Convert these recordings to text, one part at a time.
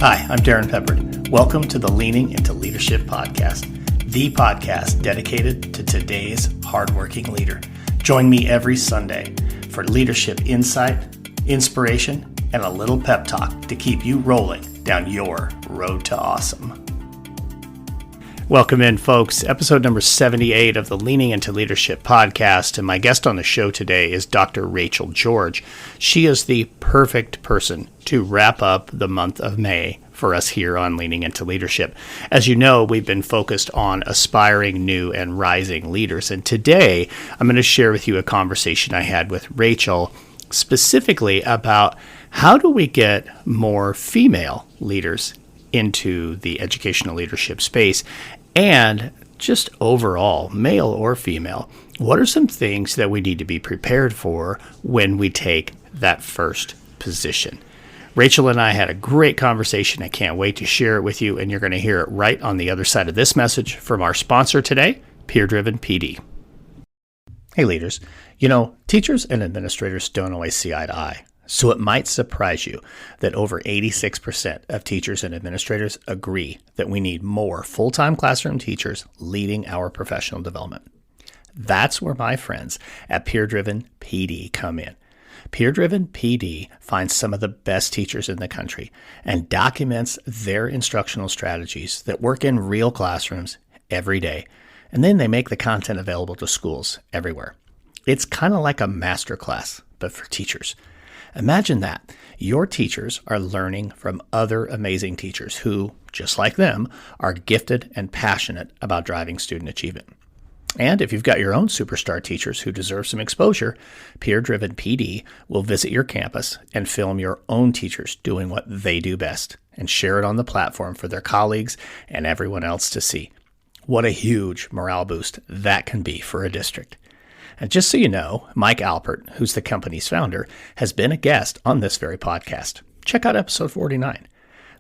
Hi, I'm Darrin Peppard. Welcome to the Leaning into Leadership podcast, the podcast dedicated to today's hardworking leader. Join me every Sunday for leadership insight, inspiration, and a little pep talk to keep you rolling down your road to awesome. Welcome in, folks. Episode number 78 of the Leaning into Leadership podcast. And my guest on the show today is Dr. Rachael George. She is the perfect person to wrap up the month of May for us here on Leaning into Leadership. As you know, we've been focused on aspiring, new, and rising leaders. And today, I'm going to share with you a conversation I had with Rachael specifically about how do we get more female leaders into the educational leadership space, and just overall, male or female, what are some things that we need to be prepared for when we take that first position? Rachael and I had a great conversation. I can't wait to share it with you, and you're going to hear it right on the other side of this message from our sponsor today, Peer Driven PD. Hey leaders, you know, teachers and administrators don't always see eye to eye. So it might surprise you that over 86% of teachers and administrators agree that we need more full-time classroom teachers leading our professional development. That's where my friends at Peer Driven PD come in. Peer Driven PD finds some of the best teachers in the country and documents their instructional strategies that work in real classrooms every day. And then they make the content available to schools everywhere. It's kind of like a master class, but for teachers. Imagine that. Your teachers are learning from other amazing teachers who, just like them, are gifted and passionate about driving student achievement. And if you've got your own superstar teachers who deserve some exposure, Peer Driven PD will visit your campus and film your own teachers doing what they do best and share it on the platform for their colleagues and everyone else to see. What a huge morale boost that can be for a district. And just so you know, Mike Alpert, who's the company's founder, has been a guest on this very podcast. Check out episode 49.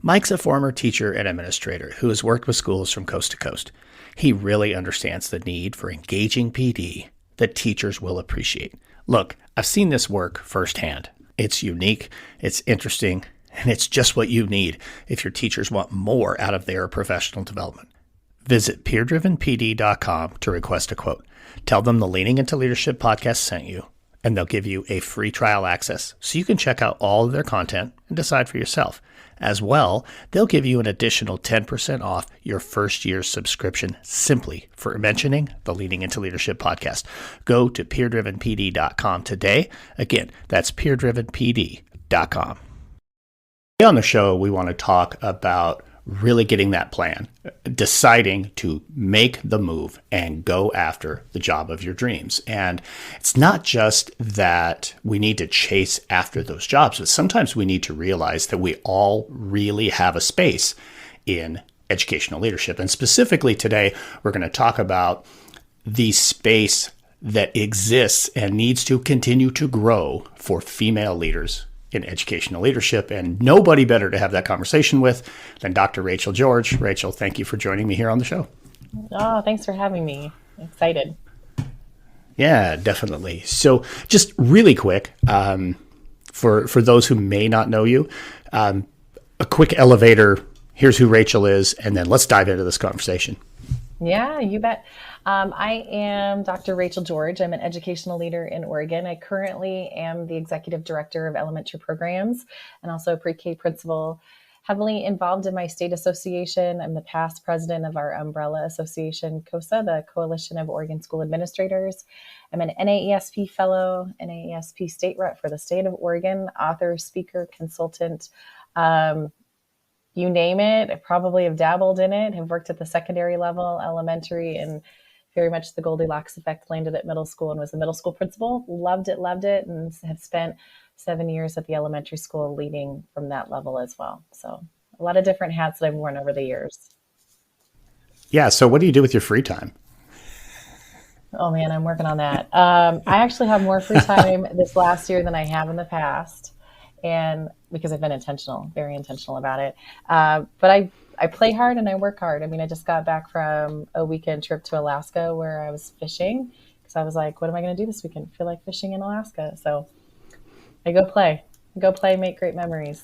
Mike's a former teacher and administrator who has worked with schools from coast to coast. He really understands the need for engaging PD that teachers will appreciate. Look, I've seen this work firsthand. It's unique, it's interesting, and it's just what you need if your teachers want more out of their professional development. Visit peerdrivenpd.com to request a quote. Tell them the Leaning into Leadership podcast sent you, and they'll give you a free trial access so you can check out all of their content and decide for yourself. As well, they'll give you an additional 10% off your first year's subscription simply for mentioning the Leaning into Leadership podcast. Go to peerdrivenpd.com today. Again, that's peerdrivenpd.com. Today on the show, we want to talk about really getting that plan, deciding to make the move and go after the job of your dreams. And it's not just that we need to chase after those jobs, but sometimes we need to realize that we all really have a space in educational leadership. And specifically today, we're going to talk about the space that exists and needs to continue to grow for female leaders in educational leadership, and nobody better to have that conversation with than Dr. Rachael George. Rachael, thank you for joining me here on the show. Oh, thanks for having me. I'm excited. Yeah, definitely. So just really quick, for those who may not know you, a quick elevator, here's who Rachael is, and then let's dive into this conversation. Yeah, you bet. I am Dr. Rachael George. I'm an educational leader in Oregon. I currently am the executive director of elementary programs and also a pre-K principal, heavily involved in my state association. I'm the past president of our umbrella association, COSA, the Coalition of Oregon School Administrators. I'm an NAESP fellow, NAESP state rep for the state of Oregon, author, speaker, consultant, you name it. I probably have dabbled in it, have worked at the secondary level, elementary, and very much the Goldilocks effect landed at middle school and was the middle school principal. Loved it, and have spent 7 years at the elementary school leading from that level as well. So a lot of different hats that I've worn over the years. Yeah. So what do you do with your free time? Oh man, I'm working on that. I actually have more free time this last year than I have in the past. And because I've been very intentional about it. But I play hard and I work hard. I mean, I just got back from a weekend trip to Alaska where I was fishing because I was like, what am I going to do this weekend? I feel like fishing in Alaska. So I go play, make great memories.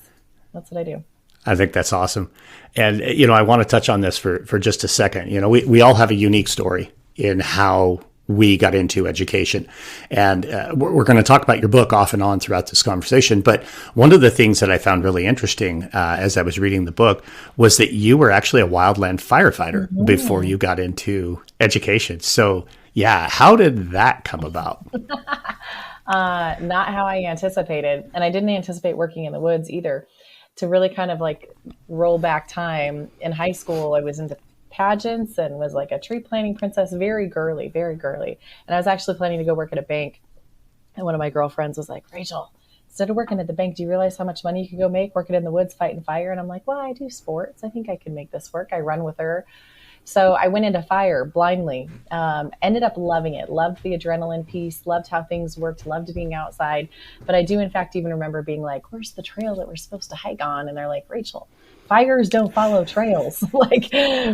That's what I do. I think that's awesome. And, I want to touch on this for just a second. We all have a unique story in how we got into education. And we're going to talk about your book off and on throughout this conversation. But one of the things that I found really interesting as I was reading the book was that you were actually a wildland firefighter before you got into education. So, yeah, how did that come about? Not how I anticipated. And I didn't anticipate working in the woods either. To really kind of like roll back time, in high school, I was into pageants and was like a tree planting princess, very girly, very girly. And I was actually planning to go work at a bank. And one of my girlfriends was like, Rachel, instead of working at the bank, do you realize how much money you could go make working in the woods, fighting fire? And I'm like, well, I do sports. I think I can make this work. I run with her. So I went into fire blindly, ended up loving it, loved the adrenaline piece, loved how things worked, loved being outside. But I do, in fact, even remember being like, where's the trail that we're supposed to hike on? And they're like, Rachel, fires don't follow trails. Like,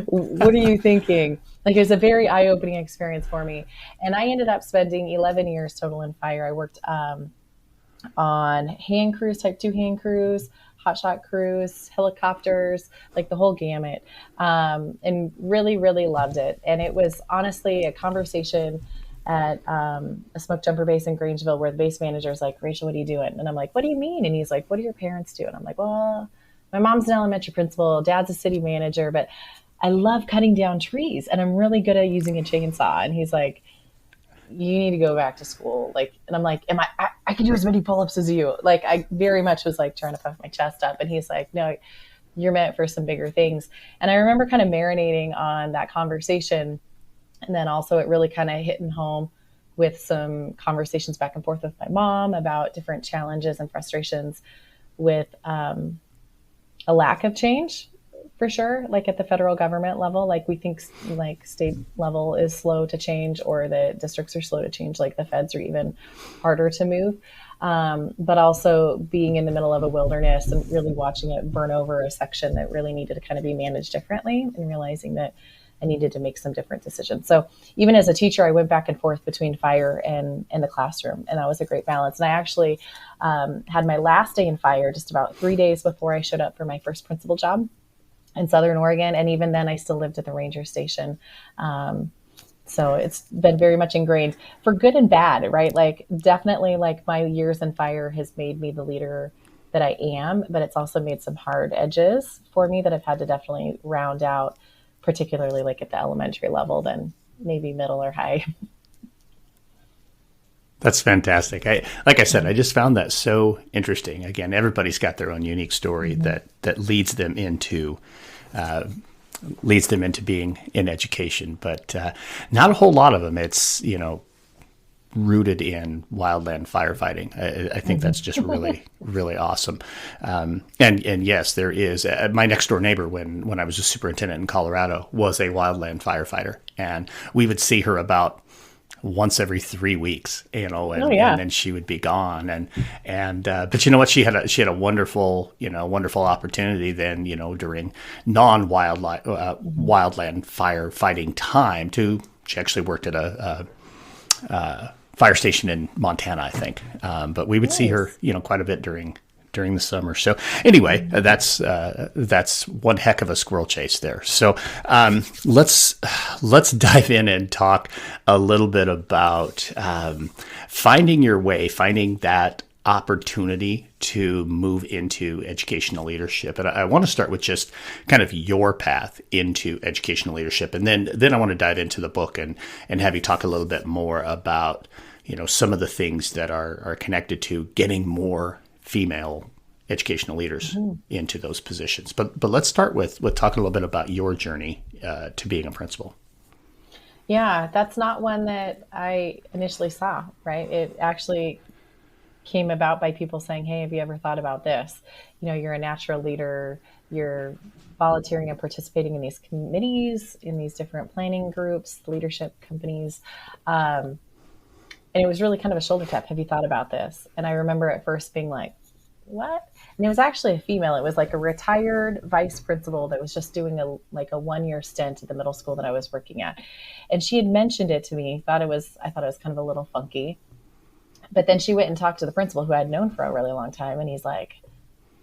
what are you thinking? Like, it was a very eye-opening experience for me. And I ended up spending 11 years total in fire. I worked on hand crews, type 2 hand crews, hotshot crews, helicopters, like the whole gamut, and really, really loved it. And it was honestly a conversation at a smoke jumper base in Grangeville where the base manager is like, Rachel, what are you doing? And I'm like, what do you mean? And he's like, what do your parents do? And I'm like, well, my mom's an elementary principal, dad's a city manager, but I love cutting down trees and I'm really good at using a chainsaw. And he's like, you need to go back to school. Like, and I'm like, I can do as many pull-ups as you. Like, I very much was like trying to puff my chest up. And he's like, no, you're meant for some bigger things. And I remember kind of marinating on that conversation. And then also it really kind of hitting home with some conversations back and forth with my mom about different challenges and frustrations with a lack of change. For sure, like at the federal government level, like we think like state level is slow to change or the districts are slow to change, like the feds are even harder to move. But also being in the middle of a wilderness and really watching it burn over a section that really needed to kind of be managed differently and realizing that I needed to make some different decisions. So even as a teacher, I went back and forth between fire and the classroom, and that was a great balance. And I actually had my last day in fire just about 3 days before I showed up for my first principal job in Southern Oregon. And even then I still lived at the ranger station. So it's been very much ingrained for good and bad, right? Like definitely like my years in fire has made me the leader that I am, but it's also made some hard edges for me that I've had to definitely round out, particularly like at the elementary level than maybe middle or high. That's fantastic. Like I said, I just found that so interesting. Again, everybody's got their own unique story that leads them into being in education, but not a whole lot of them. It's rooted in wildland firefighting. I think that's just really, really awesome. And yes, there is. My next door neighbor, when I was a superintendent in Colorado, was a wildland firefighter, and we would see her about once every 3 weeks, and then she would be gone. But you know what? She had a wonderful opportunity then, during wildland firefighting time she actually worked at a fire station in Montana, I think. But we would see her, quite a bit during the summer. So anyway, that's one heck of a squirrel chase there. So let's dive in and talk a little bit about finding your way, finding that opportunity to move into educational leadership. And I want to start with just kind of your path into educational leadership. And then I want to dive into the book and have you talk a little bit more about, some of the things that are connected to getting more female educational leaders into those positions. But let's start with talking a little bit about your journey to being a principal. Yeah, that's not one that I initially saw, right? It actually came about by people saying, hey, have you ever thought about this? You're a natural leader, you're volunteering and participating in these committees, in these different planning groups, leadership companies. And it was really kind of a shoulder tap. Have you thought about this? And I remember at first being like, what? And it was actually a female. It was like a retired vice principal that was just doing a 1-year stint at the middle school that I was working at. And she had mentioned it to me. I thought it was kind of a little funky. But then she went and talked to the principal who I had known for a really long time. And he's like,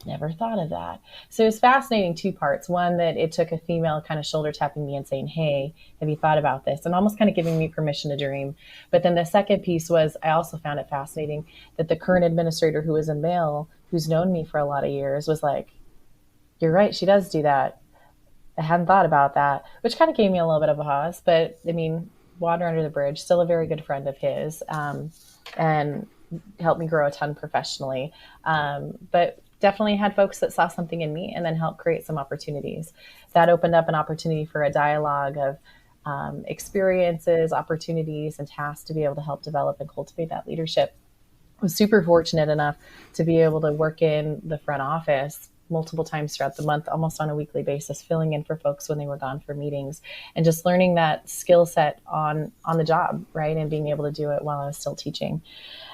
Never thought of that. So it was fascinating, two parts. One, that it took a female kind of shoulder tapping me and saying, hey, have you thought about this? And almost kind of giving me permission to dream. But then the second piece was, I also found it fascinating that the current administrator, who was a male, who's known me for a lot of years, was like, you're right, she does do that. I hadn't thought about that, which kind of gave me a little bit of a pause. But I mean, water under the bridge, still a very good friend of his, and helped me grow a ton professionally. But definitely had folks that saw something in me and then helped create some opportunities. That opened up an opportunity for a dialogue of experiences, opportunities, and tasks to be able to help develop and cultivate that leadership. I was super fortunate enough to be able to work in the front office multiple times throughout the month, almost on a weekly basis, filling in for folks when they were gone for meetings, and just learning that skill set on the job, right? And being able to do it while I was still teaching.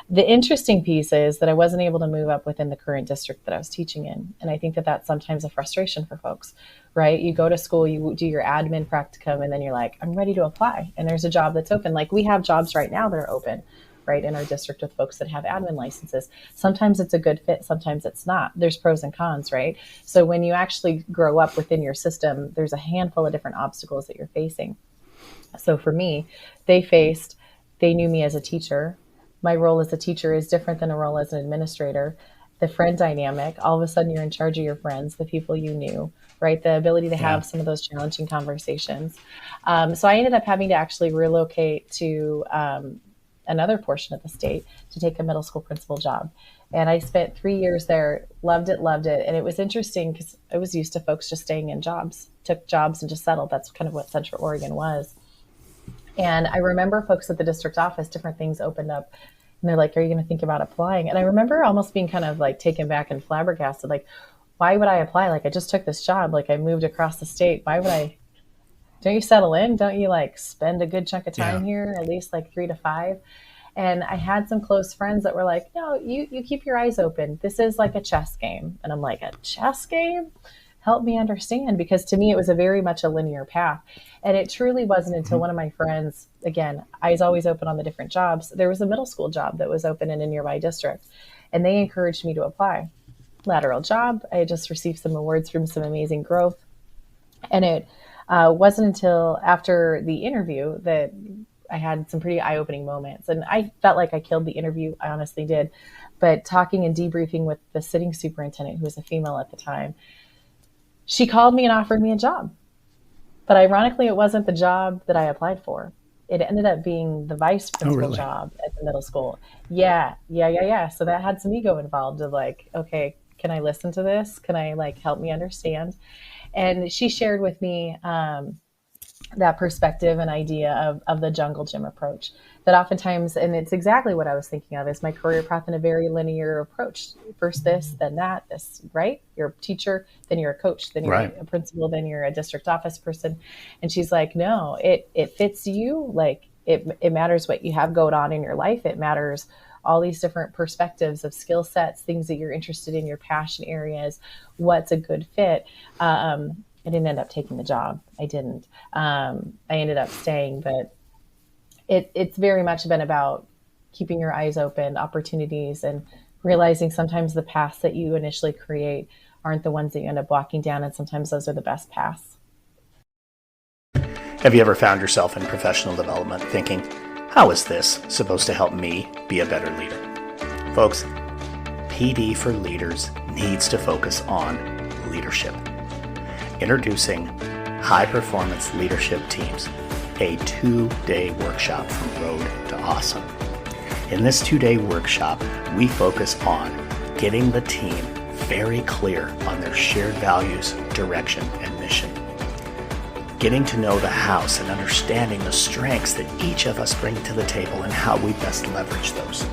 The interesting piece is that I wasn't able to move up within the current district that I was teaching in. And I think that that's sometimes a frustration for folks, right? You go to school, you do your admin practicum, and then you're like, I'm ready to apply. And there's a job that's open. Like we have jobs right now that are open, right, in our district with folks that have admin licenses. Sometimes it's a good fit, sometimes it's not. There's pros and cons, right? So when you actually grow up within your system, there's a handful of different obstacles that you're facing. So for me, they knew me as a teacher. My role as a teacher is different than a role as an administrator. The friend dynamic, all of a sudden you're in charge of your friends, the people you knew, right? The ability to have some of those challenging conversations. So I ended up having to actually relocate to another portion of the state to take a middle school principal job. And I spent 3 years there, loved it. And it was interesting because I was used to folks just staying in jobs, took jobs and just settled. That's kind of what Central Oregon was. And I remember folks at the district office, different things opened up and they're like, are you going to think about applying? And I remember almost being kind of like taken back and flabbergasted. Like, why would I apply? Like, I just took this job. Like, I moved across the state. Why would I? Don't you settle in? Don't you like spend a good chunk of time here, at least like 3 to 5? And I had some close friends that were like, no, you keep your eyes open. This is like a chess game. And I'm like, a chess game? Help me understand, because to me, it was a very much a linear path. And it truly wasn't until one of my friends, again, eyes always open on the different jobs. There was a middle school job that was open in a nearby district, and they encouraged me to apply. Lateral job. I had just received some awards from some amazing growth. And it wasn't until after the interview that I had some pretty eye-opening moments. And I felt like I killed the interview. I honestly did. But talking and debriefing with the sitting superintendent, who was a female at the time, she called me and offered me a job. But ironically, it wasn't the job that I applied for. It ended up being the vice principal job at the middle school. Yeah. So that had some ego involved of like, okay, can I listen to this? Can I like help me understand? And she shared with me that perspective and idea of the jungle gym approach, that oftentimes, and it's exactly what I was thinking of, is my career path in a very linear approach. First this, then that, this, right? You're a teacher, then you're a coach, then you're a principal, then you're a district office person. And she's like, no, it fits you. Like it matters what you have going on in your life. It matters all these different perspectives of skill sets, things that you're interested in, your passion areas, what's a good fit. I didn't end up taking the job. I didn't. I ended up staying, but it's very much been about keeping your eyes open, opportunities, and realizing sometimes the paths that you initially create aren't the ones that you end up walking down, and sometimes those are the best paths. Have you ever found yourself in professional development thinking, how is this supposed to help me be a better leader? Folks, PD for Leaders needs to focus on leadership. Introducing High Performance Leadership Teams, a 2-day workshop from Road to Awesome. In this 2-day workshop, we focus on getting the team very clear on their shared values, direction, and mission. Getting to know the house and understanding the strengths that each of us bring to the table and how we best leverage those.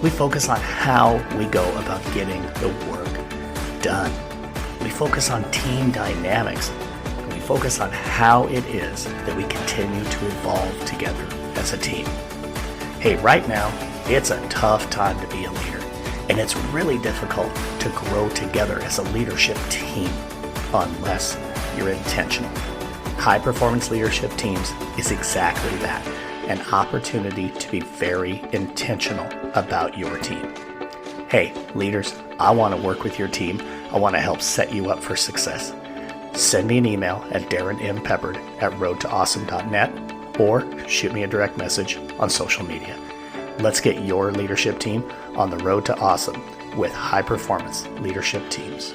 We focus on how we go about getting the work done. We focus on team dynamics. And we focus on how it is that we continue to evolve together as a team. Hey, right now, it's a tough time to be a leader, and it's really difficult to grow together as a leadership team unless you're intentional. High Performance Leadership Teams is exactly that, an opportunity to be very intentional about your team. Hey, leaders, I want to work with your team. I want to help set you up for success. Send me an email at darrinmpeppard@roadtoawesome.net or shoot me a direct message on social media. Let's get your leadership team on the road to awesome with high-performance leadership teams.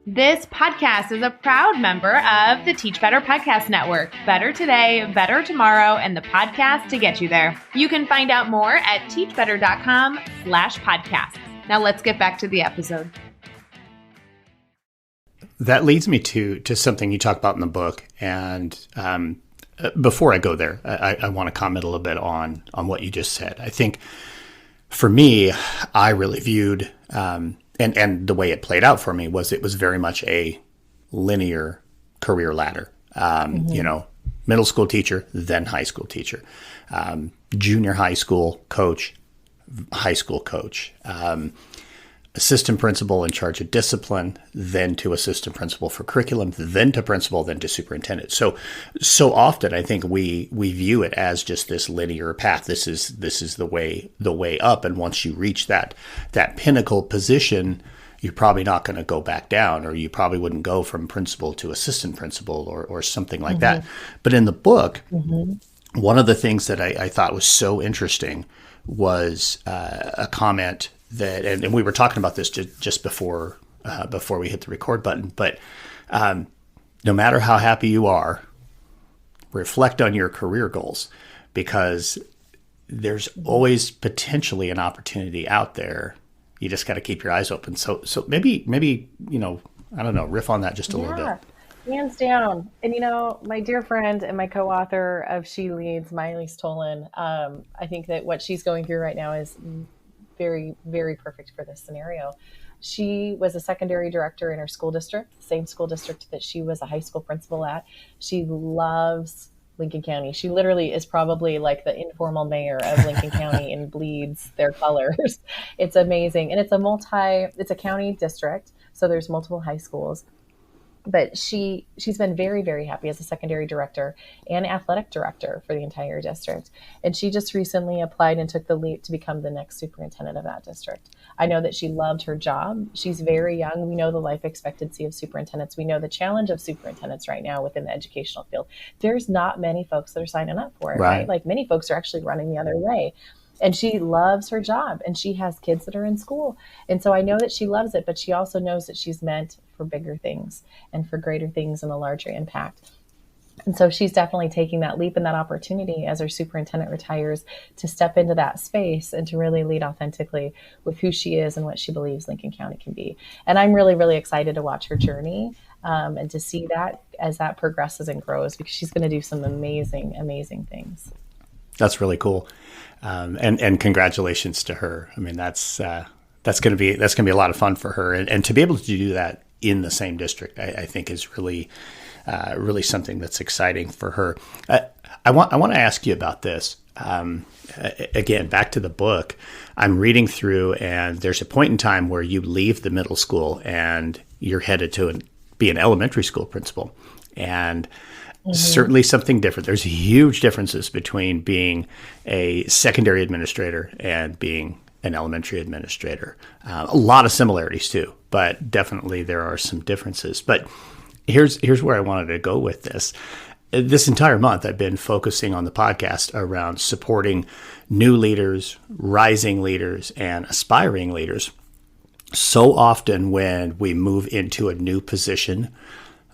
This podcast is a proud member of the Teach Better Podcast Network. Better today, better tomorrow, and the podcast to get you there. You can find out more at teachbetter.com/podcast. Now let's get back to the episode. That leads me to something you talk about in the book. And before I go there, I want to comment a little bit on what you just said. I think for me, I really viewed, and the way it played out for me was it was very much a linear career ladder. Middle school teacher, then high school teacher, junior high school coach, high school coach, assistant principal in charge of discipline, then to assistant principal for curriculum, then to principal, then to superintendent. So often I think we view it as just this linear path. This is the way up. And once you reach that pinnacle position, you're probably not going to go back down, or you probably wouldn't go from principal to assistant principal or something like that. But in the book, one of the things that I thought was so interesting was a comment that, and we were talking about this just before we hit the record button, but no matter how happy you are, reflect on your career goals, because there's always potentially an opportunity out there. You just got to keep your eyes open. So maybe, I don't know, riff on that just a little bit. Hands down. And, my dear friend and my co-author of She Leads, Miley Stolen, I think that what she's going through right now is very, very perfect for this scenario. She was a secondary director in her school district, the same school district that she was a high school principal at. She loves Lincoln County. She literally is probably like the informal mayor of Lincoln County and bleeds their colors. It's amazing. And it's a county district, so there's multiple high schools. But she's been very, very happy as a secondary director and athletic director for the entire district. And she just recently applied and took the leap to become the next superintendent of that district. I know that she loved her job. She's very young. We know the life expectancy of superintendents. We know the challenge of superintendents right now within the educational field. There's not many folks that are signing up for it, right? Like many folks are actually running the other way. And she loves her job, and she has kids that are in school. And so I know that she loves it, but she also knows that she's meant for bigger things and for greater things and a larger impact. And so she's definitely taking that leap and that opportunity as her superintendent retires to step into that space and to really lead authentically with who she is and what she believes Lincoln County can be. And I'm really, really excited to watch her journey and to see that as that progresses and grows, because she's going to do some amazing, amazing things. That's really cool. And congratulations to her. I mean, that's going to be a lot of fun for her. And to be able to do that in the same district, I think is really something that's exciting for her. I want to ask you about this. Again, back to the book, I'm reading through, and there's a point in time where you leave the middle school and you're headed to be an elementary school principal. And certainly something different. There's huge differences between being a secondary administrator and being an elementary administrator. A lot of similarities too, but definitely there are some differences. But here's where I wanted to go with this. This entire month, I've been focusing on the podcast around supporting new leaders, rising leaders, and aspiring leaders. So often when we move into a new position,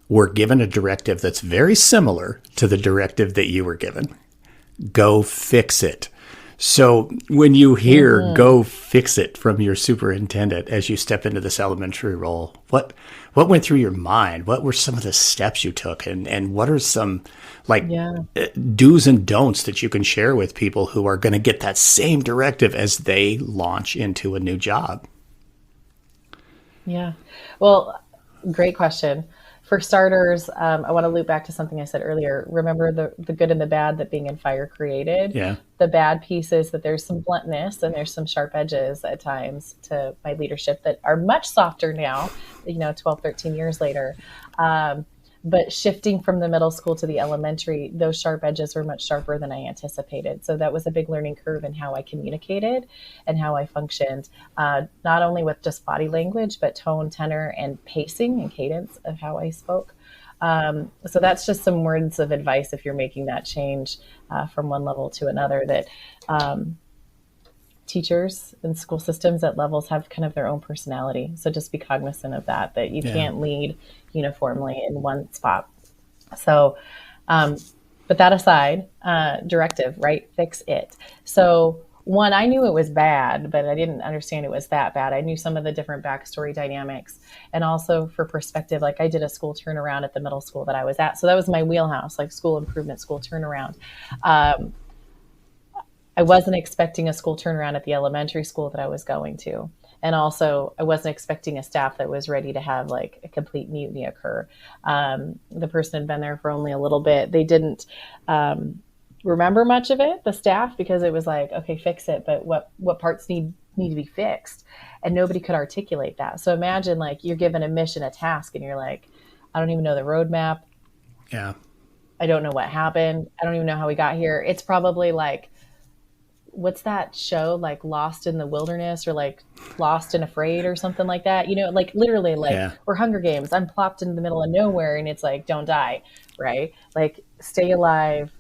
we're given a directive that's very similar to the directive that you were given. Go fix it. So when you hear go fix it from your superintendent as you step into this elementary role, what went through your mind? What were some of the steps you took? And what are some do's and don'ts that you can share with people who are going to get that same directive as they launch into a new job? Yeah. Well, great question. For starters, I want to loop back to something I said earlier. Remember the good and the bad that being in fire created. Yeah. The bad piece is that there's some bluntness and there's some sharp edges at times to my leadership that are much softer now, 12, 13 years later. But shifting from the middle school to the elementary, those sharp edges were much sharper than I anticipated. So that was a big learning curve in how I communicated and how I functioned, not only with just body language, but tone, tenor, and pacing and cadence of how I spoke. So that's just some words of advice if you're making that change from one level to another, that teachers and school systems at levels have kind of their own personality. So just be cognizant of that you can't lead uniformly in one spot. So, but that aside, directive, right? Fix it. So one, I knew it was bad, but I didn't understand it was that bad. I knew some of the different backstory dynamics. And also for perspective, like I did a school turnaround at the middle school that I was at. So that was my wheelhouse, like school improvement, school turnaround. I wasn't expecting a school turnaround at the elementary school that I was going to. And also I wasn't expecting a staff that was ready to have like a complete mutiny occur. The person had been there for only a little bit. They didn't remember much of it, the staff, because it was like, okay, fix it. But what parts need to be fixed? And nobody could articulate that. So imagine like you're given a mission, a task, and you're like, I don't even know the roadmap. Yeah. I don't know what happened. I don't even know how we got here. It's probably like, what's that show, like Lost in the Wilderness or like Lost and Afraid or something like that, like literally like We're Hunger Games. I'm plopped into the middle of nowhere and it's like, don't die, right? Like stay alive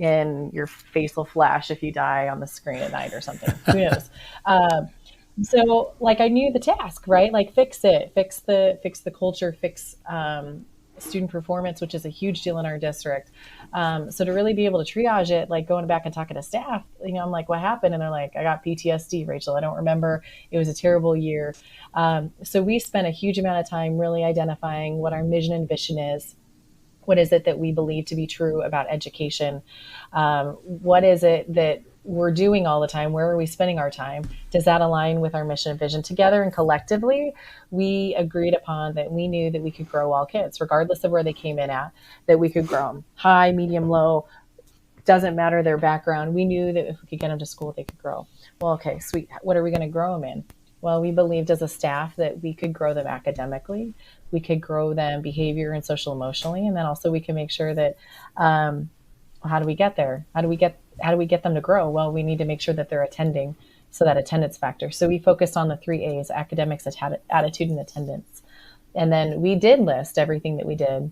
and your face will flash if you die on the screen at night or something. Who knows? So like I knew the task, right? Like fix it, fix the culture, fix student performance, which is a huge deal in our district. So to really be able to triage it, like going back and talking to staff, I'm like, what happened? And they're like, I got PTSD, Rachel. I don't remember. It was a terrible year. So we spent a huge amount of time really identifying what our mission and vision is. What is it that we believe to be true about education? What is it that we're doing all the time? Where are we spending our time? Does that align with our mission and vision? Together and collectively, we agreed upon that we knew that we could grow all kids, regardless of where they came in at, that we could grow them high, medium, low, doesn't matter their background. We knew that if we could get them to school, they could grow. Well, okay, sweet. What are we going to grow them in? Well, we believed as a staff that we could grow them academically, we could grow them behavior and social emotionally, and then also we can make sure that how do we get there? How do we get them to grow? Well, we need to make sure that they're attending, so that attendance factor. So we focused on the 3 A's: academics, attitude, and attendance. And then we did list everything that we did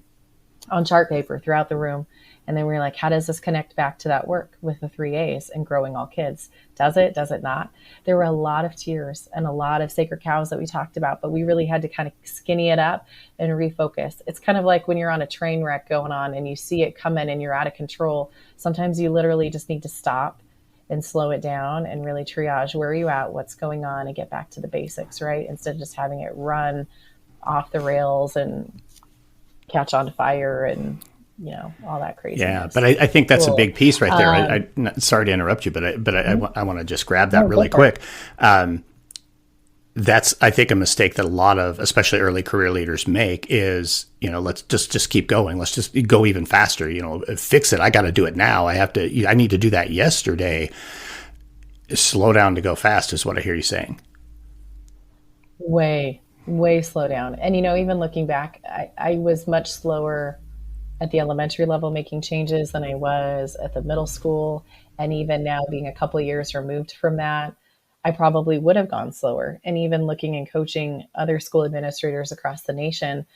on chart paper throughout the room. And then we were like, how does this connect back to that work with the 3 A's and growing all kids? Does it? Does it not? There were a lot of tears and a lot of sacred cows that we talked about, but we really had to kind of skinny it up and refocus. It's kind of like when you're on a train wreck going on and you see it coming and you're out of control. Sometimes you literally just need to stop and slow it down and really triage, where are you at, what's going on, and get back to the basics, right? Instead of just having it run off the rails and catch on fire and all that crazy. Yeah, but I think that's a big piece right there. Sorry to interrupt you, but I want to just grab that really quick. That's, I think, a mistake that a lot of, especially early career leaders make is, let's just keep going. Let's just go even faster, fix it. I got to do it now. I need to do that yesterday. Slow down to go fast is what I hear you saying. Way slow down. And, even looking back, I was much slower at the elementary level making changes than I was at the middle school. And even now, being a couple of years removed from that, I probably would have gone slower. And even looking and coaching other school administrators across the nation,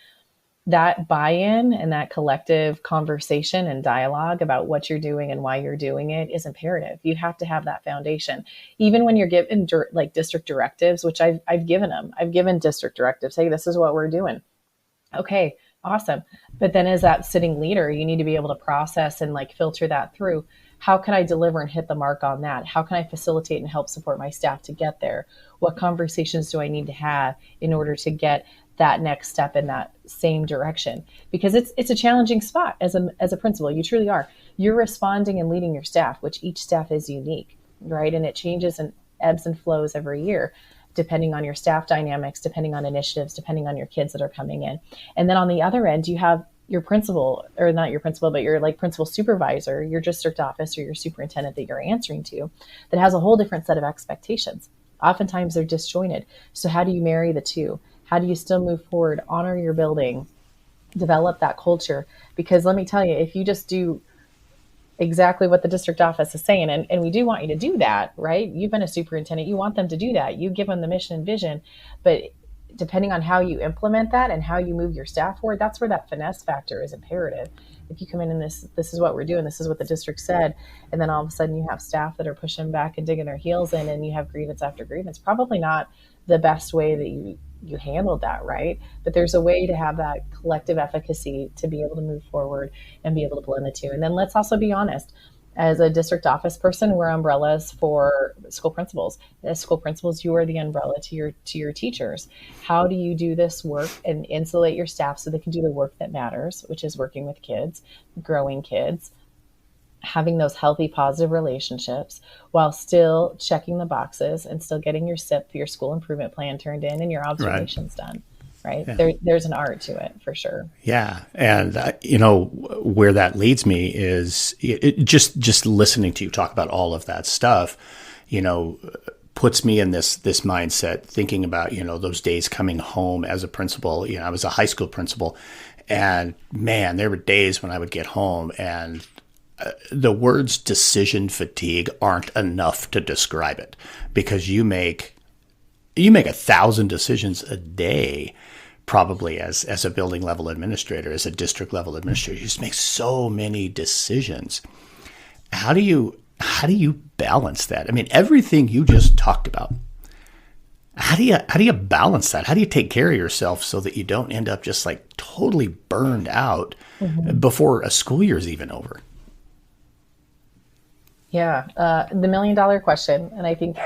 that buy-in and that collective conversation and dialogue about what you're doing and why you're doing it is imperative. You have to have that foundation. Even when you're given like district directives, which I've given them. I've given district directives. Hey, this is what we're doing. Okay, awesome. But then as that sitting leader, you need to be able to process and like filter that through. How can I deliver and hit the mark on that? How can I facilitate and help support my staff to get there? What conversations do I need to have in order to get that next step in that same direction? Because it's a challenging spot as a principal. You truly are. You're responding and leading your staff, which each staff is unique, right? And it changes and ebbs and flows every year, depending on your staff dynamics, depending on initiatives, depending on your kids that are coming in. And then on the other end, you have your principal, or not your principal, but your like principal supervisor, your district office or your superintendent that you're answering to, that has a whole different set of expectations. Oftentimes they're disjointed. So how do you marry the two? How do you still move forward, honor your building, develop that culture. Because let me tell you, if you just do exactly what the district office is saying, and we do want you to do that, right? You've been a superintendent, you want them to do that. You give them the mission and vision, but depending on how you implement that and how you move your staff forward, that's where that finesse factor is imperative. If you come in and this is what we're doing, this is what the district said, and then all of a sudden you have staff that are pushing back and digging their heels in, and you have grievance after grievance, probably not the best way that you handled that, right? But there's a way to have that collective efficacy to be able to move forward and be able to blend the two. And then let's also be honest, as a district office person, we're umbrellas for school principals. As school principals, you are the umbrella to your teachers. How do you do this work and insulate your staff so they can do the work that matters, which is working with kids, growing kids, having those healthy, positive relationships while still checking the boxes and still getting your SIP, your school improvement plan turned in and your observations done. Right. Yeah. There's an art to it for sure. Yeah. And, where that leads me is just listening to you talk about all of that stuff, puts me in this mindset, thinking about, those days coming home as a principal. I was a high school principal, and man, there were days when I would get home and the words decision fatigue aren't enough to describe it, because you make 1,000 decisions a day, probably as a building level administrator, as a district level administrator. You just make so many decisions. How do you balance that? I mean, everything you just talked about. How do you balance that? How do you take care of yourself so that you don't end up just like totally burned out before a school year is even over? Yeah, the $1 million question, and I think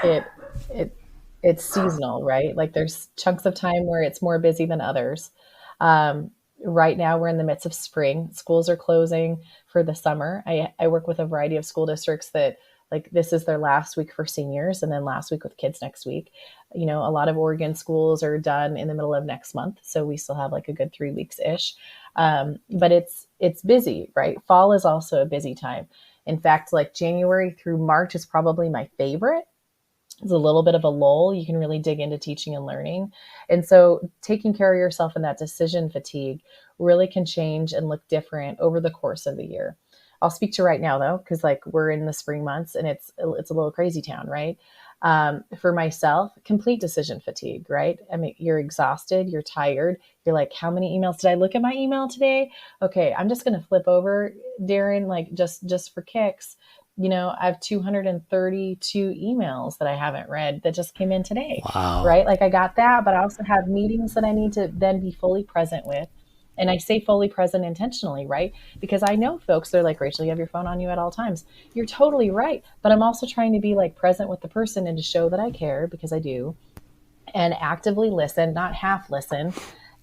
it's seasonal, right? Like there's chunks of time where it's more busy than others. Right now we're in the midst of spring. Schools are closing for the summer. I work with a variety of school districts that like this is their last week for seniors and then last week with kids next week. A lot of Oregon schools are done in the middle of next month. So we still have like a good 3 weeks ish. But it's busy, right? Fall is also a busy time. In fact, like January through March is probably my favorite. It's a little bit of a lull. You can really dig into teaching and learning. And so taking care of yourself in that decision fatigue really can change and look different over the course of the year. I'll speak to right now though, because like we're in the spring months and it's a little crazy town, right? For myself, complete decision fatigue, right? I mean, you're exhausted, you're tired. You're like, how many emails did I look at my email today? Okay, I'm just going to flip over, Darrin, like just for kicks. I have 232 emails that I haven't read that just came in today. Wow. Right? Like I got that, but I also have meetings that I need to then be fully present with. And I say fully present intentionally, right? Because I know folks, they're like, Rachael, you have your phone on you at all times. You're totally right. But I'm also trying to be like present with the person and to show that I care, because I do, and actively listen, not half listen.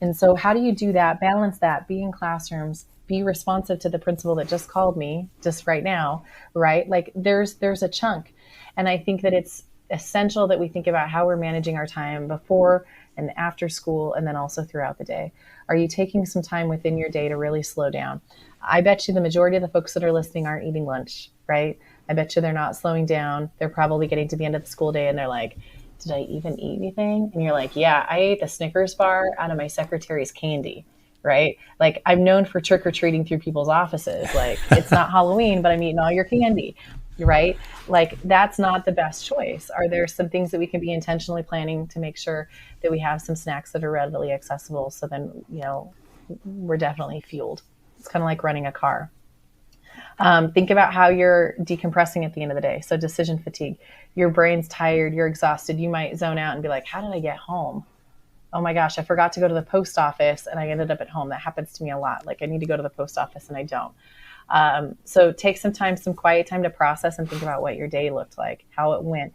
And so how do you do that? Balance that, be in classrooms, be responsive to the principal that just called me just right now, right? Like there's a chunk. And I think that it's essential that we think about how we're managing our time before and after school, and then also throughout the day. Are you taking some time within your day to really slow down? I bet you the majority of the folks that are listening aren't eating lunch, right? I bet you they're not slowing down. They're probably getting to the end of the school day and they're like, did I even eat anything? And you're like, yeah, I ate the Snickers bar out of my secretary's candy, right? Like I'm known for trick-or-treating through people's offices. Like it's not Halloween, but I'm eating all your candy, right? Like that's not the best choice. Are there some things that we can be intentionally planning to make sure that we have some snacks that are readily accessible? So then, we're definitely fueled. It's kind of like running a car. Think about how you're decompressing at the end of the day. So decision fatigue, your brain's tired, you're exhausted. You might zone out and be like, how did I get home? Oh my gosh, I forgot to go to the post office and I ended up at home. That happens to me a lot. Like I need to go to the post office and I don't. So take some quiet time to process and think about what your day looked like, how it went.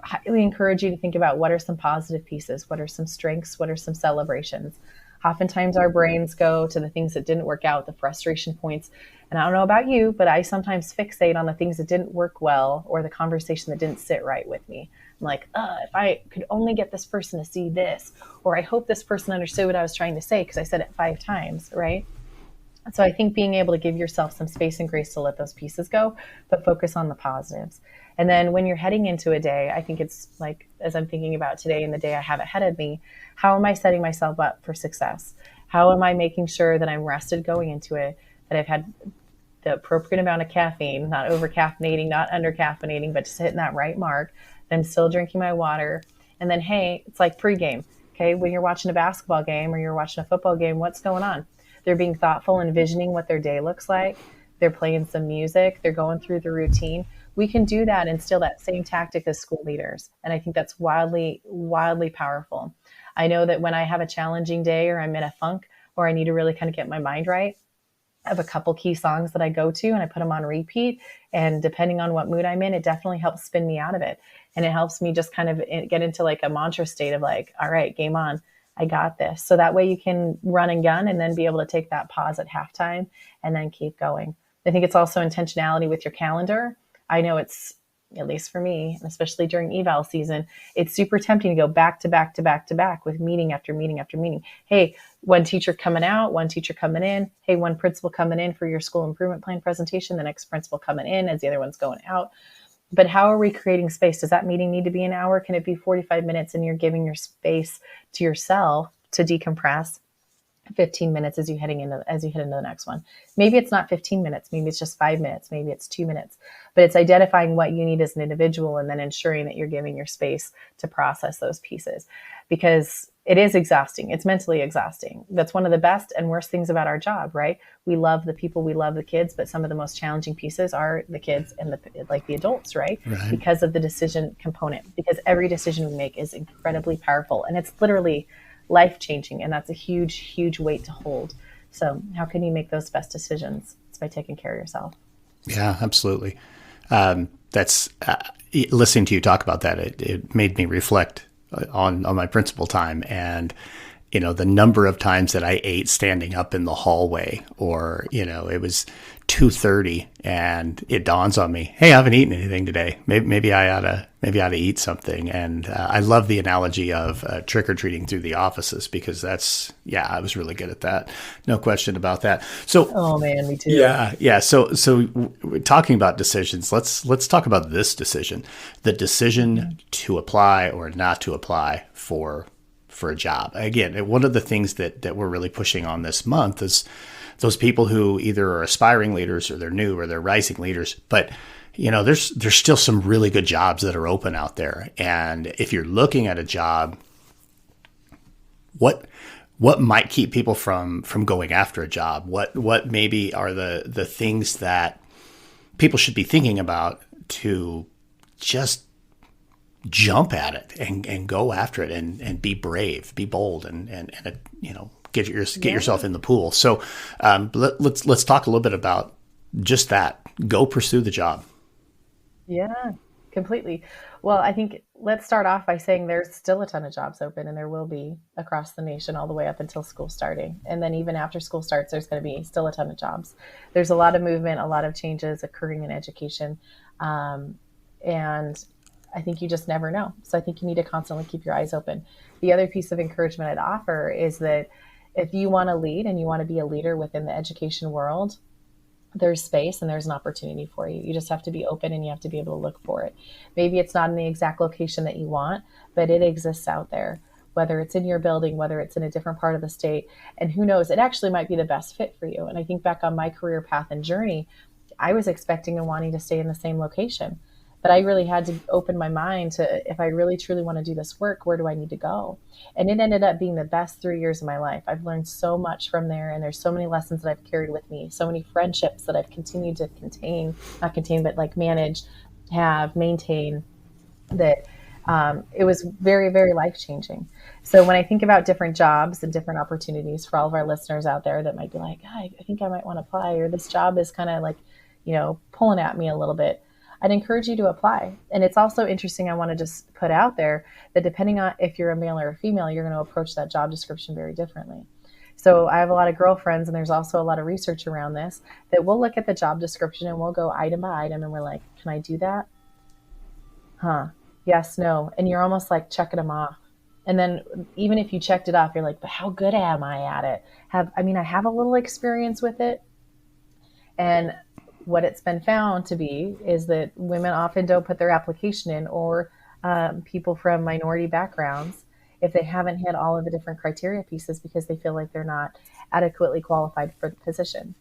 I highly encourage you to think about what are some positive pieces, what are some strengths, what are some celebrations. Oftentimes our brains go to the things that didn't work out, the frustration points. And I don't know about you, but I sometimes fixate on the things that didn't work well or the conversation that didn't sit right with me. I'm like, if I could only get this person to see this, or I hope this person understood what I was trying to say because I said it 5 times, right? So I think being able to give yourself some space and grace to let those pieces go, but focus on the positives. And then when you're heading into a day, I think it's like, as I'm thinking about today and the day I have ahead of me, how am I setting myself up for success? How am I making sure that I'm rested going into it, that I've had the appropriate amount of caffeine, not over caffeinating, not under caffeinating, but just hitting that right mark. Then I'm still drinking my water. And then, hey, it's like pregame. Okay. When you're watching a basketball game or you're watching a football game, what's going on? They're being thoughtful, envisioning what their day looks like. They're playing some music. They're going through the routine. We can do that and still that same tactic as school leaders. And I think that's wildly, wildly powerful. I know that when I have a challenging day or I'm in a funk or I need to really kind of get my mind right, I have a couple key songs that I go to and I put them on repeat. And depending on what mood I'm in, it definitely helps spin me out of it. And it helps me just kind of get into like a mantra state of like, all right, game on. I got this. So that way you can run and gun and then be able to take that pause at halftime and then keep going. I think it's also intentionality with your calendar. I know it's, at least for me, and especially during eval season, it's super tempting to go back to back to back to back with meeting after meeting after meeting. Hey, one teacher coming out, one teacher coming in. Hey, one principal coming in for your school improvement plan presentation, the next principal coming in as the other one's going out. But how are we creating space? Does that meeting need to be an hour? Can it be 45 minutes and you're giving your space to yourself to decompress? 15 minutes as you head into the next one. Maybe it's not 15 minutes. Maybe it's just 5 minutes. Maybe it's 2 minutes, but it's identifying what you need as an individual and then ensuring that you're giving your space to process those pieces, because it is exhausting. It's mentally exhausting. That's one of the best and worst things about our job, right? We love the people, we love the kids, but some of the most challenging pieces are the kids and the adults, right? Because of the decision component, because every decision we make is incredibly powerful and it's literally life-changing, and that's a huge, huge weight to hold. So how can you make those best decisions? It's by taking care of yourself. Yeah, absolutely. That's listening to you talk about that. It made me reflect on my principal time, and the number of times that I ate standing up in the hallway, or it was 2:30 and it dawns on me, hey, I haven't eaten anything today. Maybe I ought to eat something. And I love the analogy of trick or treating through the offices, because I was really good at that. No question about that. So, oh man, me too. Yeah. So we're talking about decisions. Let's talk about this decision, the decision to apply or not to apply for a job. Again, one of the things that we're really pushing on this month is those people who either are aspiring leaders or they're new or they're rising leaders, but there's still some really good jobs that are open out there. And if you're looking at a job, what might keep people from going after a job? What maybe are the things that people should be thinking about to just jump at it and go after it and be brave, be bold, and get yourself in the pool. So let's talk a little bit about just that. Go pursue the job. Yeah, completely. Well, I think let's start off by saying there's still a ton of jobs open, and there will be across the nation all the way up until school starting. And then even after school starts, there's going to be still a ton of jobs. There's a lot of movement, a lot of changes occurring in education. And I think you just never know. So I think you need to constantly keep your eyes open. The other piece of encouragement I'd offer is that if you want to lead and you want to be a leader within the education world, there's space and there's an opportunity for you. You just have to be open and you have to be able to look for it. Maybe it's not in the exact location that you want, but it exists out there, whether it's in your building, whether it's in a different part of the state. And who knows, it actually might be the best fit for you. And I think back on my career path and journey, I was expecting and wanting to stay in the same location. But I really had to open my mind to, if I really truly want to do this work, where do I need to go? And it ended up being the best 3 years of my life. I've learned so much from there, and there's so many lessons that I've carried with me, so many friendships that I've continued to manage, maintain, that it was very, very life-changing. So when I think about different jobs and different opportunities for all of our listeners out there that might be like, I think I might want to apply, or this job is kind of like, pulling at me a little bit, I'd encourage you to apply. And it's also interesting, I want to just put out there that depending on if you're a male or a female, you're going to approach that job description very differently. So I have a lot of girlfriends, and there's also a lot of research around this, that we'll look at the job description and we'll go item by item and we're like, can I do that? Yes, no. And you're almost like checking them off. And then even if you checked it off, you're like, but how good am I at it? I have a little experience with it. And what it's been found to be is that women often don't put their application in, or people from minority backgrounds. if they haven't hit all of the different criteria pieces because they feel like they're not adequately qualified for the position.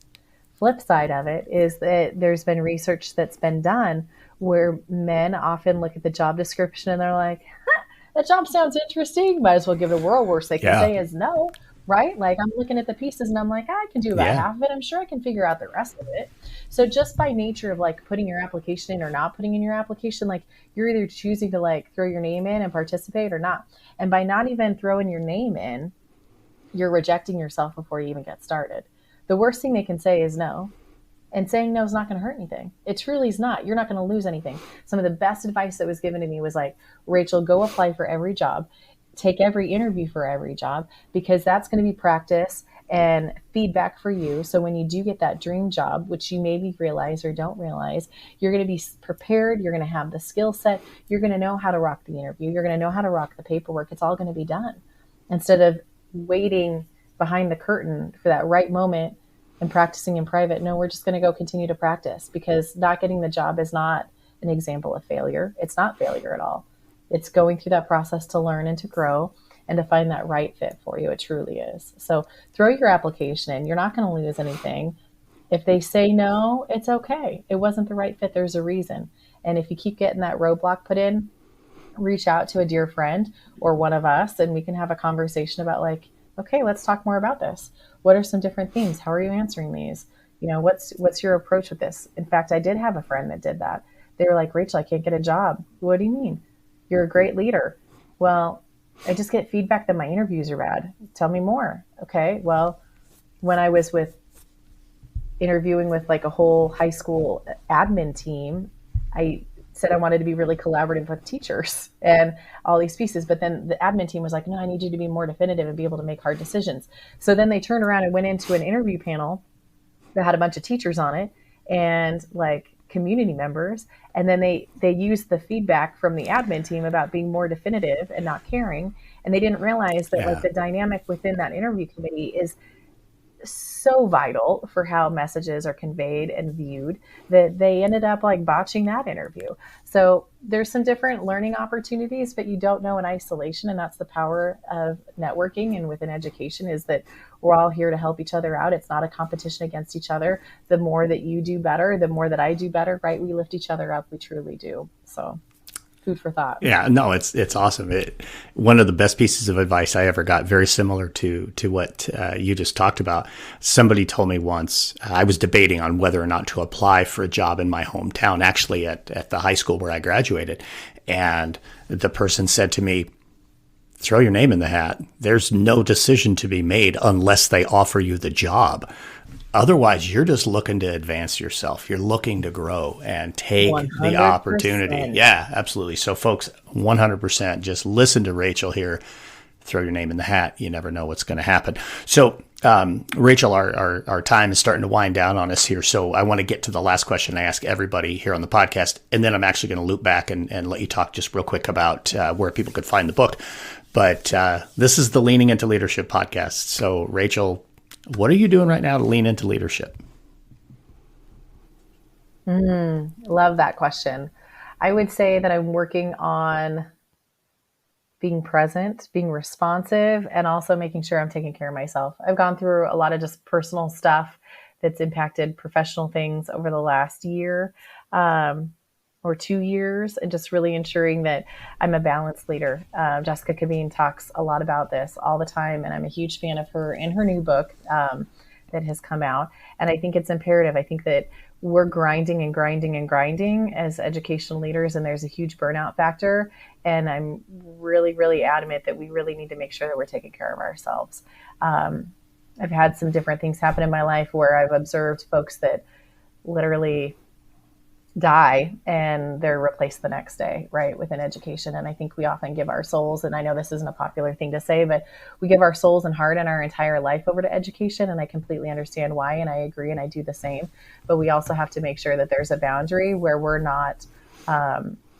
Flip side of it is that there's been research that's been done where men often look at the job description and they're like, that job sounds interesting. Might as well give it a whirl. Worst they can say is no, right? Like I'm looking at the pieces and I'm like, I can do about half of it. I'm sure I can figure out the rest of it. So just by nature of like putting your application in or not putting in your application, like you're either choosing to like throw your name in and participate or not. And by not even throwing your name in, you're rejecting yourself before you even get started. The worst thing they can say is no. And saying no is not going to hurt anything. It truly is not. You're not going to lose anything. Some of the best advice that was given to me was like, Rachel, go apply for every job. Take every interview for every job, because that's going to be practice and feedback for you. So when you do get that dream job, which you maybe realize or don't realize, you're going to be prepared. You're going to have the skill set. You're going to know how to rock the interview. You're going to know how to rock the paperwork. It's all going to be done. Instead of waiting behind the curtain for that right moment and practicing in private. No, we're just going to go continue to practice, because not getting the job is not an example of failure. It's not failure at all. It's going through that process to learn and to grow and to find that right fit for you. It truly is. So throw your application in. You're not going to lose anything. If they say no, it's okay. It wasn't the right fit. There's a reason. And if you keep getting that roadblock put in, reach out to a dear friend or one of us, and we can have a conversation about like, okay, let's talk more about this. What are some different themes? How are you answering these? You know, what's your approach with this? In fact, I did have a friend that did that. They were like, Rachel, I can't get a job. What do you mean? You're a great leader. Well, I just get feedback that my interviews are bad. Tell me more. Okay, well, when I was interviewing with like a whole high school admin team, I said I wanted to be really collaborative with teachers and all these pieces. But then the admin team was like, no, I need you to be more definitive and be able to make hard decisions. So then they turned around and went into an interview panel that had a bunch of teachers on it and like community members. And then they used the feedback from the admin team about being more definitive and not caring. And they didn't realize that like the dynamic within that interview committee is so vital for how messages are conveyed and viewed that they ended up like botching that interview. So there's some different learning opportunities, but you don't know in isolation. And that's the power of networking and within education, is that we're all here to help each other out. It's not a competition against each other. The more that you do better, the more that I do better, right? We lift each other up. We truly do. So food for thought. Yeah, no, it's awesome. One of the best pieces of advice I ever got, very similar to what you just talked about. Somebody told me once, I was debating on whether or not to apply for a job in my hometown, actually at the high school where I graduated. And the person said to me, throw your name in the hat. There's no decision to be made unless they offer you the job. Otherwise, you're just looking to advance yourself. You're looking to grow and take 100%. The opportunity. Yeah, absolutely. So folks, 100%, just listen to Rachel here. Throw your name in the hat. You never know what's going to happen. So, Rachel, our time is starting to wind down on us here. So I want to get to the last question I ask everybody here on the podcast. And then I'm actually going to loop back and let you talk just real quick about where people could find the book. But this is the Leaning into Leadership podcast. So, Rachel, what are you doing right now to lean into leadership? Love that question. I would say that I'm working on being present, being responsive, and also making sure I'm taking care of myself. I've gone through a lot of just personal stuff that's impacted professional things over the last year or 2 years, and just really ensuring that I'm a balanced leader. Jessica Kabine talks a lot about this all the time, and I'm a huge fan of her in her new book that has come out. And I think it's imperative. I think that we're grinding and grinding and grinding as educational leaders, and there's a huge burnout factor. And I'm really, really adamant that we really need to make sure that we're taking care of ourselves. I've had some different things happen in my life where I've observed folks that literally die and they're replaced the next day, right, within education. And I think we often give our souls, and I know this isn't a popular thing to say, but we give our souls and heart and our entire life over to education. And I completely understand why, and I agree, and I do the same. But we also have to make sure that there's a boundary where we're not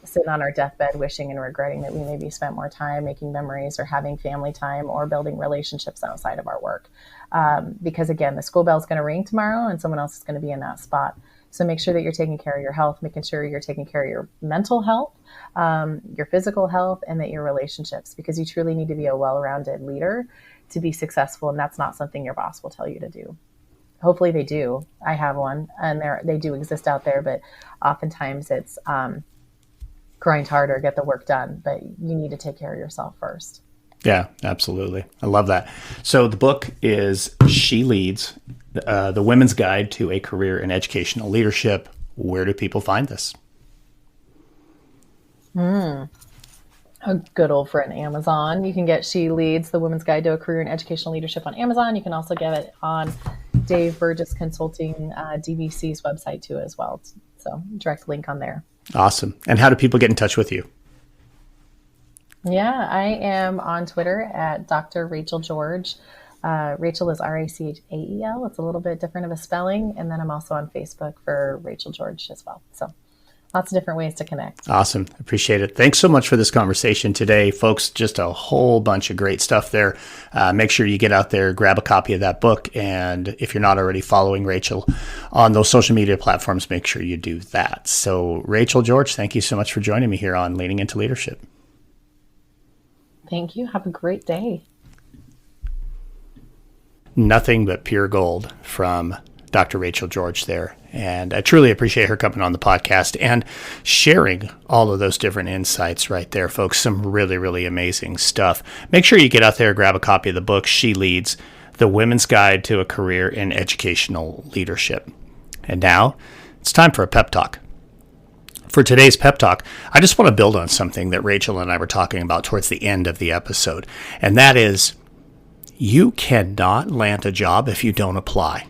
sitting on our deathbed wishing and regretting that we maybe spent more time making memories or having family time or building relationships outside of our work. Because again, the school bell is going to ring tomorrow and someone else is going to be in that spot. So make sure that you're taking care of your health, making sure you're taking care of your mental health, your physical health, and that your relationships, because you truly need to be a well-rounded leader to be successful. And that's not something your boss will tell you to do. Hopefully they do. I have one, and they do exist out there, but oftentimes it's grind harder, get the work done, but you need to take care of yourself first. Yeah, absolutely. I love that. So the book is She Leads, The Women's Guide to a Career in Educational Leadership. Where do people find this? A good old friend, Amazon. You can get She Leads, The Women's Guide to a Career in Educational Leadership on Amazon. You can also get it on Dave Burgess Consulting, DVC's website too as well. So direct link on there. Awesome. And how do people get in touch with you? Yeah, I am on Twitter at Dr. Rachael George. Rachel is Rachael. It's a little bit different of a spelling. And then I'm also on Facebook for Rachael George as well. So lots of different ways to connect. Awesome. Appreciate it. Thanks so much for this conversation today, folks. Just a whole bunch of great stuff there. Make sure you get out there, grab a copy of that book. And if you're not already following Rachael on those social media platforms, make sure you do that. So Rachael George, thank you so much for joining me here on Leading into Leadership. Thank you. Have a great day. Nothing but pure gold from Dr. Rachael George there. And I truly appreciate her coming on the podcast and sharing all of those different insights right there, folks. Some really, really amazing stuff. Make sure you get out there, grab a copy of the book, She Leads, The Women's Guide to a Career in Educational Leadership. And now it's time for a pep talk. For today's pep talk, I just want to build on something that Rachael and I were talking about towards the end of the episode. And that is, you cannot land a job if you don't apply.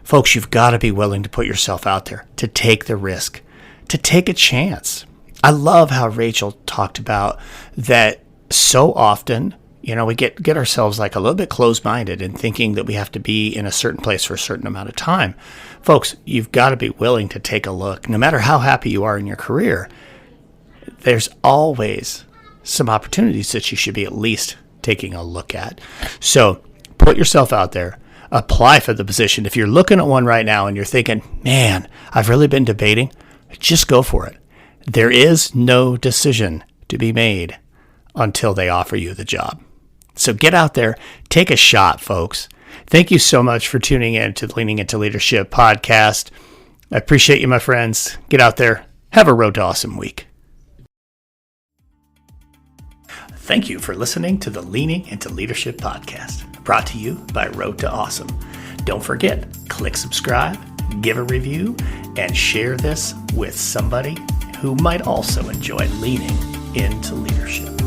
Folks, you've got to be willing to put yourself out there, to take the risk, to take a chance. I love how Rachael talked about that so often, we get ourselves like a little bit closed-minded and thinking that we have to be in a certain place for a certain amount of time. Folks, you've got to be willing to take a look. No matter how happy you are in your career, there's always some opportunities that you should be at least taking a look at. So put yourself out there. Apply for the position. If you're looking at one right now and you're thinking, man, I've really been debating, just go for it. There is no decision to be made until they offer you the job. So get out there, take a shot, folks. Thank you so much for tuning in to the Leaning into Leadership podcast. I appreciate you, my friends. Get out there. Have a Road to Awesome week. Thank you for listening to the Leaning into Leadership podcast, brought to you by Road to Awesome. Don't forget, click subscribe, give a review, and share this with somebody who might also enjoy leaning into leadership.